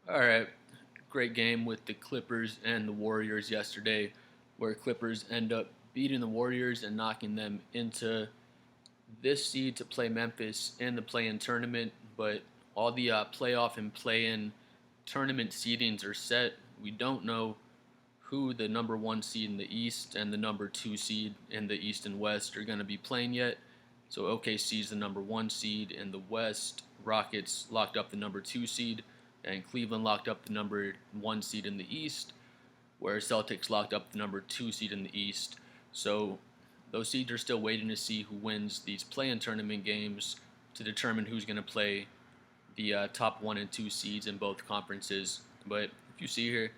All right, great game with the Clippers and the Warriors yesterday, where Clippers end up beating the Warriors and knocking them into this seed to play Memphis in the play-in tournament. But all the playoff and play-in tournament seedings are set. We don't know who the number one seed in the East and the number two seed in the East and West are going to be playing yet. So OKC is the number one seed in the West. Rockets locked up the number two seed, and Cleveland locked up the number one seed in the East, where Celtics locked up the number two seed in the East. So those seeds are still waiting to see who wins these play-in tournament games to determine who's going to play the top one and two seeds in both conferences. But if you see here,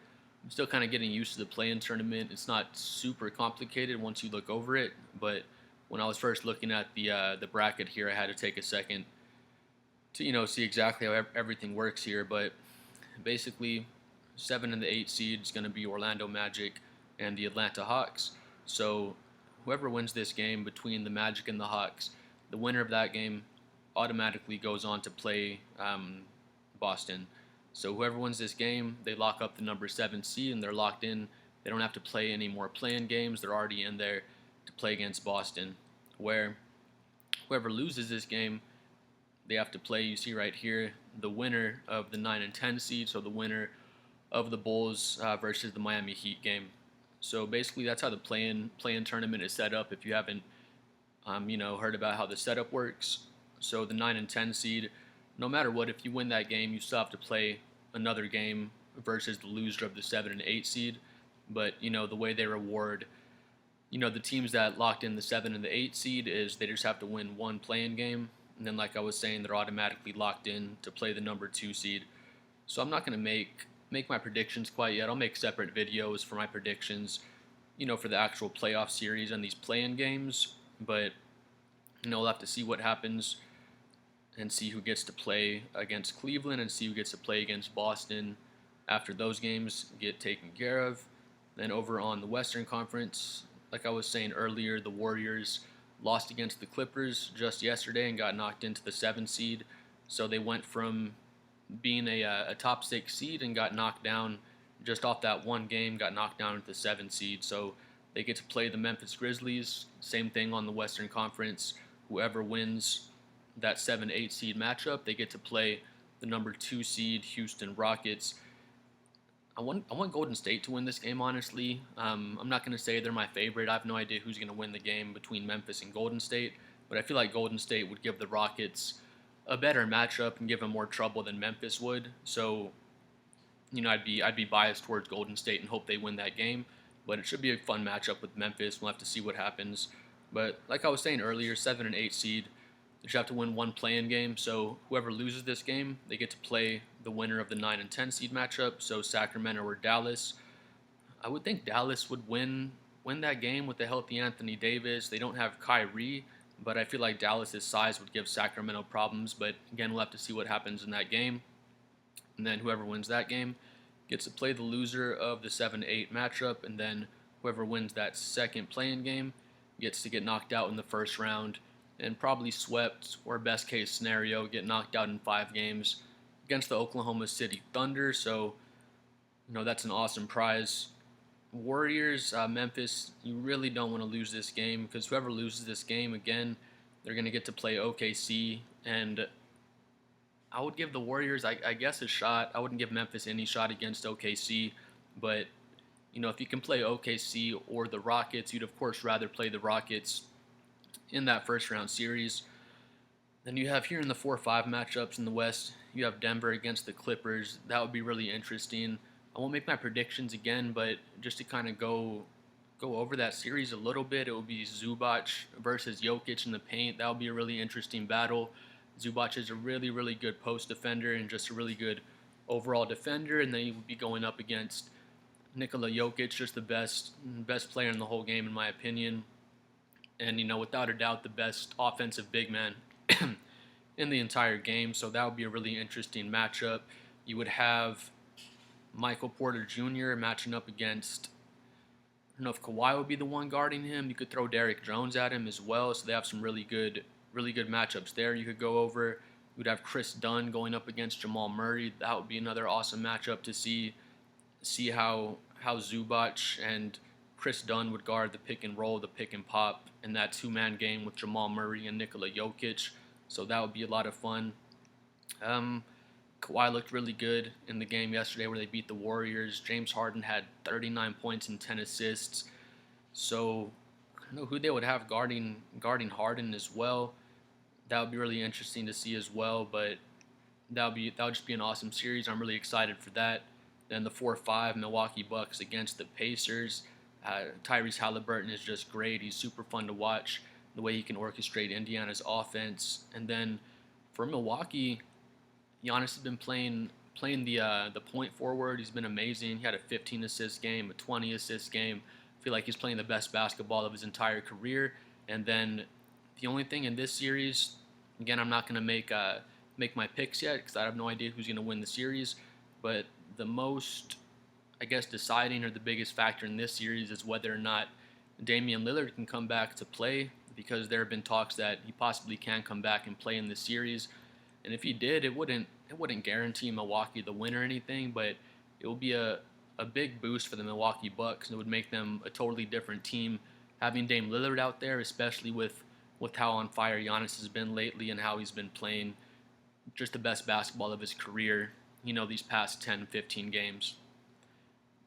I'm still kind of getting used to the play-in tournament. It's not super complicated once you look over it, but when I was first looking at the bracket here, I had to take a second to see exactly how everything works here. But basically, 7 and the 8 seed is going to be Orlando Magic and the Atlanta Hawks. So whoever wins this game between the Magic and the Hawks, the winner of that game automatically goes on to play Boston. So whoever wins this game, they lock up the number 7 seed and they're locked in. They don't have to play any more play-in games. They're already in there to play against Boston. Where whoever loses this game, they have to play, you see right here, the winner of the 9 and 10 seed, so the winner of the Bulls versus the Miami Heat game. So basically, that's how the play-in tournament is set up. If you haven't, heard about how the setup works, so the 9 and 10 seed, no matter what, if you win that game, you still have to play another game versus the loser of the 7 and 8 seed. But the way they reward, the teams that locked in the 7 and the 8 seed is they just have to win one play-in game, and then like I was saying, they're automatically locked in to play the number 2 seed. So I'm not going to make my predictions quite yet. I'll make separate videos for my predictions, for the actual playoff series and these play-in games. But we'll have to see what happens and see who gets to play against Cleveland and see who gets to play against Boston after those games get taken care of. Then over on the Western Conference, like I was saying earlier, the Warriors lost against the Clippers just yesterday and got knocked into the 7 seed. So they went from being a top 6 seed and got knocked down just off that one game, got knocked down into the 7 seed. So they get to play the Memphis Grizzlies. Same thing on the Western Conference. Whoever wins that 7-8 seed matchup, they get to play the number 2 seed Houston Rockets. I want Golden State to win this game, honestly. I'm not going to say they're my favorite. I have no idea who's going to win the game between Memphis and Golden State, but I feel like Golden State would give the Rockets a better matchup and give them more trouble than Memphis would. So, I'd be biased towards Golden State and hope they win that game, but it should be a fun matchup with Memphis. We'll have to see what happens. But like I was saying earlier, 7 and 8 seed, they just have to win one play-in game. So whoever loses this game, they get to play the winner of the 9 and 10 seed matchup. So Sacramento or Dallas. I would think Dallas would win that game with the healthy Anthony Davis. They don't have Kyrie, but I feel like Dallas's size would give Sacramento problems. But again, we'll have to see what happens in that game. And then whoever wins that game gets to play the loser of the 7-8 matchup, and then whoever wins that second play-in game gets to get knocked out in the first round and probably swept, or best case scenario, get knocked out in 5 games against the Oklahoma City Thunder. So, that's an awesome prize. Warriors, Memphis, you really don't want to lose this game because whoever loses this game, again, they're going to get to play OKC. And I would give the Warriors, I guess, a shot. I wouldn't give Memphis any shot against OKC. But, if you can play OKC or the Rockets, you'd, of course, rather play the Rockets in that first round series. Then you have here in the 4-5 matchups in the West, you have Denver against the Clippers. That would be really interesting. I won't make my predictions again, but just to kind of go over that series a little bit, it will be Zubac versus Jokic in the paint. That would be a really interesting battle. Zubac is a really, really good post defender and just a really good overall defender, and then he would be going up against Nikola Jokic, just the best player in the whole game in my opinion. And, without a doubt, the best offensive big man in the entire game. So that would be a really interesting matchup. You would have Michael Porter Jr. matching up against, I don't know if Kawhi would be the one guarding him. You could throw Derrick Jones at him as well. So they have some really good matchups there you could go over. We'd have Chris Dunn going up against Jamal Murray. That would be another awesome matchup to see how Zubac and Chris Dunn would guard the pick and roll, the pick and pop, in that two-man game with Jamal Murray and Nikola Jokic. So that would be a lot of fun. Um, Kawhi looked really good in the game yesterday where they beat the Warriors. James Harden had 39 points and 10 assists. So I don't know who they would have guarding Harden as well. That would be really interesting to see as well. But that would just be an awesome series. I'm really excited for that. Then the 4-5 Milwaukee Bucks against the Pacers. Tyrese Halliburton is just great. He's super fun to watch. The way he can orchestrate Indiana's offense. And then for Milwaukee, Giannis has been playing the point forward. He's been amazing. He had a 15 assist game, a 20 assist game. I feel like he's playing the best basketball of his entire career. And then the only thing in this series, again, I'm not going to make my picks yet because I have no idea who's going to win the series. But the most, I guess, deciding or the biggest factor in this series is whether or not Damian Lillard can come back to play, because there have been talks that he possibly can come back and play in this series. And if he did, it wouldn't guarantee Milwaukee the win or anything, but it would be a big boost for the Milwaukee Bucks, and it would make them a totally different team. Having Dame Lillard out there, especially with how on fire Giannis has been lately and how he's been playing just the best basketball of his career, these past 10, 15 games.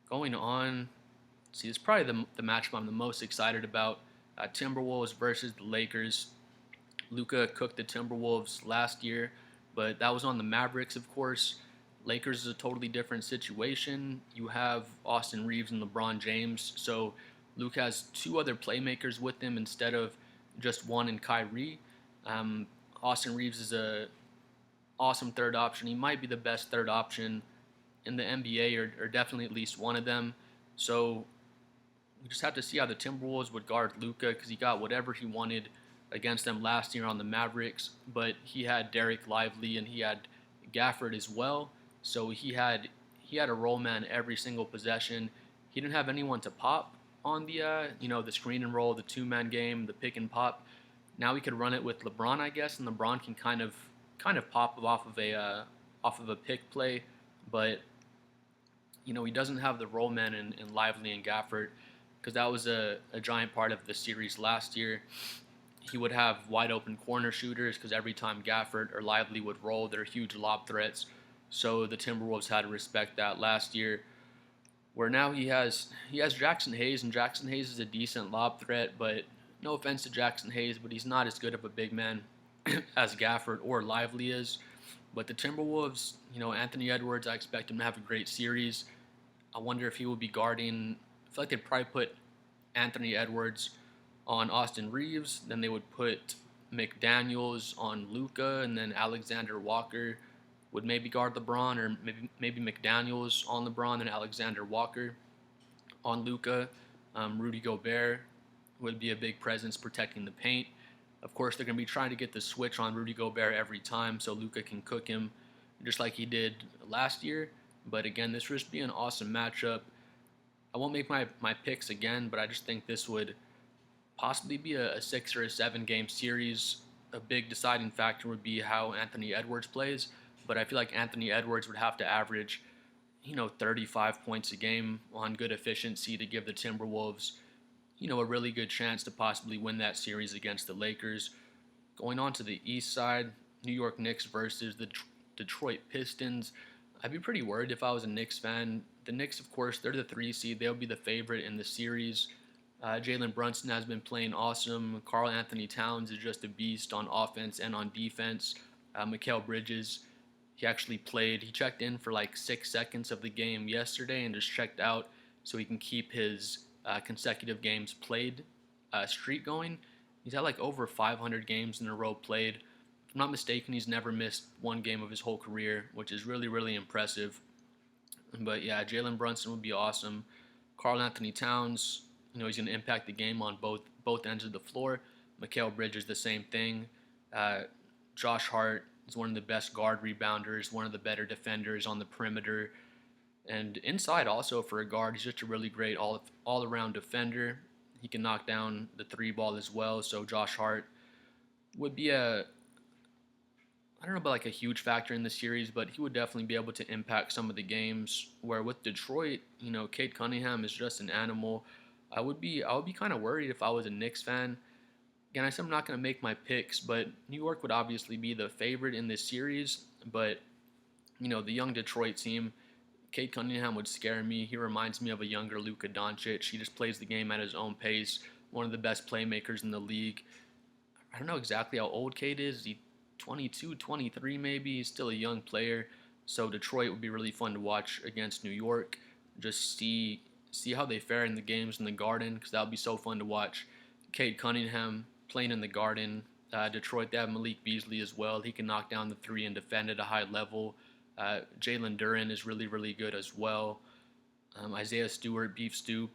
Going on, see, it's probably the matchup I'm the most excited about. Timberwolves versus the Lakers. Luka cooked the Timberwolves last year, but that was on the Mavericks, of course. Lakers is a totally different situation. You have Austin Reeves and LeBron James, so Luke has two other playmakers with him instead of just one in Kyrie. Austin Reeves is a awesome third option. He might be the best third option in the NBA, or definitely at least one of them. So we just have to see how the Timberwolves would guard Luka, because he got whatever he wanted against them last year on the Mavericks, but he had Derek Lively and he had Gafford as well. So he had a roll man every single possession. He didn't have anyone to pop on the screen and roll, the two-man game, the pick and pop. Now he could run it with LeBron, I guess, and LeBron can kind of pop off of a pick play, but he doesn't have the roll man in Lively and Gafford, because that was a giant part of the series last year. He would have wide open corner shooters, because every time Gafford or Lively would roll, they're huge lob threats. So the Timberwolves had to respect that last year. Where now he has Jackson Hayes, and Jackson Hayes is a decent lob threat, but no offense to Jackson Hayes, but he's not as good of a big man as Gafford or Lively is. But the Timberwolves, Anthony Edwards, I expect him to have a great series. I wonder if he will be guarding. I feel like they'd probably put Anthony Edwards on Austin Reeves, then they would put McDaniels on Luka, and then Alexander Walker would maybe guard LeBron, or maybe McDaniels on LeBron and Alexander Walker on Luka. Rudy Gobert would be a big presence protecting the paint. Of course, they're going to be trying to get the switch on Rudy Gobert every time so Luka can cook him, just like he did last year. But again, this would just be an awesome matchup. I won't make my picks again, but I just think this would possibly be a 6 or a 7 game series. A big deciding factor would be how Anthony Edwards plays, but I feel like Anthony Edwards would have to average 35 points a game on good efficiency to give the Timberwolves a really good chance to possibly win that series against the Lakers. Going on to the East side, New York Knicks versus the Detroit Pistons. I'd be pretty worried if I was a Knicks fan. The Knicks, of course, they're the 3 seed. They'll be the favorite in the series. Jalen Brunson has been playing awesome. Karl Anthony Towns is just a beast on offense and on defense. Mikal Bridges, he actually played. He checked in for like 6 seconds of the game yesterday and just checked out so he can keep his consecutive games played streak going. He's had like over 500 games in a row played. If I'm not mistaken, he's never missed one game of his whole career, which is really, really impressive. But yeah, Jalen Brunson would be awesome. Karl Anthony Towns, he's going to impact the game on both ends of the floor. Mikal Bridges, the same thing. Josh Hart is one of the best guard rebounders, one of the better defenders on the perimeter. And inside also for a guard, he's just a really great all-around defender. He can knock down the 3 ball as well. So Josh Hart would be I don't know about like a huge factor in the series, but he would definitely be able to impact some of the games. Where with Detroit, Cade Cunningham is just an animal. I would be kind of worried if I was a Knicks fan. Again, I said I'm not going to make my picks, but New York would obviously be the favorite in this series. But the young Detroit team, Cade Cunningham would scare me. He reminds me of a younger Luka Doncic. He just plays the game at his own pace. One of the best playmakers in the league. I don't know exactly how old Cade is. Is he 22, 23 maybe? He's still a young player. So Detroit would be really fun to watch against New York. Just see how they fare in the games in the Garden, because that would be so fun to watch. Cade Cunningham playing in the Garden. Detroit, they have Malik Beasley as well. He can knock down the three and defend at a high level. Jalen Duren is really, really good as well. Isaiah Stewart, Beef Stew.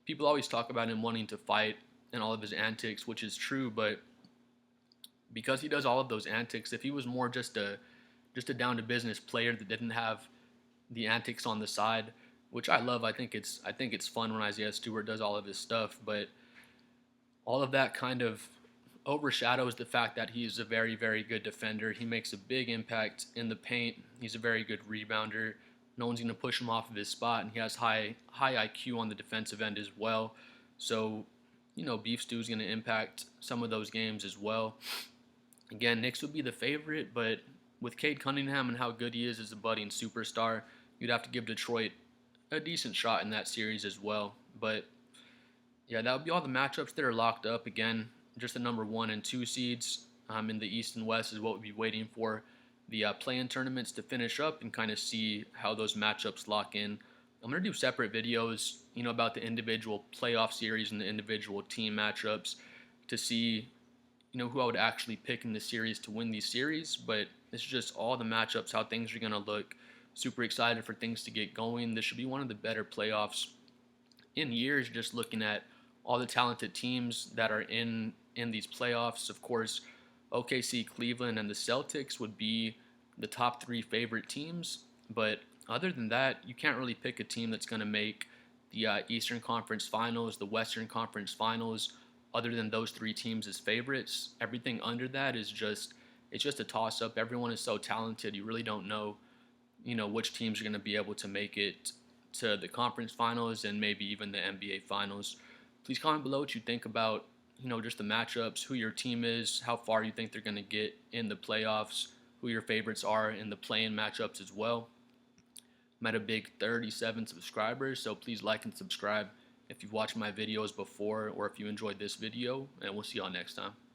People always talk about him wanting to fight and all of his antics, which is true, but because he does all of those antics, if he was more just a down to business player that didn't have the antics on the side, which I love. I think it's fun when Isaiah Stewart does all of his stuff, but all of that kind of overshadows the fact that he's a very, very good defender. He makes a big impact in the paint. He's a very good rebounder. No one's going to push him off of his spot, and he has high IQ on the defensive end as well. So, Beef Stew's going to impact some of those games as well. Again, Knicks would be the favorite, but with Cade Cunningham and how good he is as a budding superstar, you'd have to give Detroit a decent shot in that series as well. But yeah, that would be all the matchups that are locked up. Again, just the number 1 and 2 seeds in the East and West is what we'd be waiting for the play-in tournaments to finish up and kind of see how those matchups lock in. I'm going to do separate videos, about the individual playoff series and the individual team matchups to see, who I would actually pick in the series to win these series. But it's just all the matchups, how things are going to look. Super excited for things to get going. This should be one of the better playoffs in years, just looking at all the talented teams that are in these playoffs. Of course, OKC, Cleveland, and the Celtics would be the top 3 favorite teams. But other than that, you can't really pick a team that's going to make the Eastern Conference Finals, the Western Conference Finals, other than those 3 teams as favorites. Everything under that is just a toss-up. Everyone is so talented. You really don't know, which teams are going to be able to make it to the conference finals and maybe even the NBA finals. Please comment below what you think about, just the matchups, who your team is, how far you think they're going to get in the playoffs, who your favorites are in the play-in matchups as well. I'm at a big 37 subscribers, so please like and subscribe if you've watched my videos before or if you enjoyed this video, and we'll see y'all next time.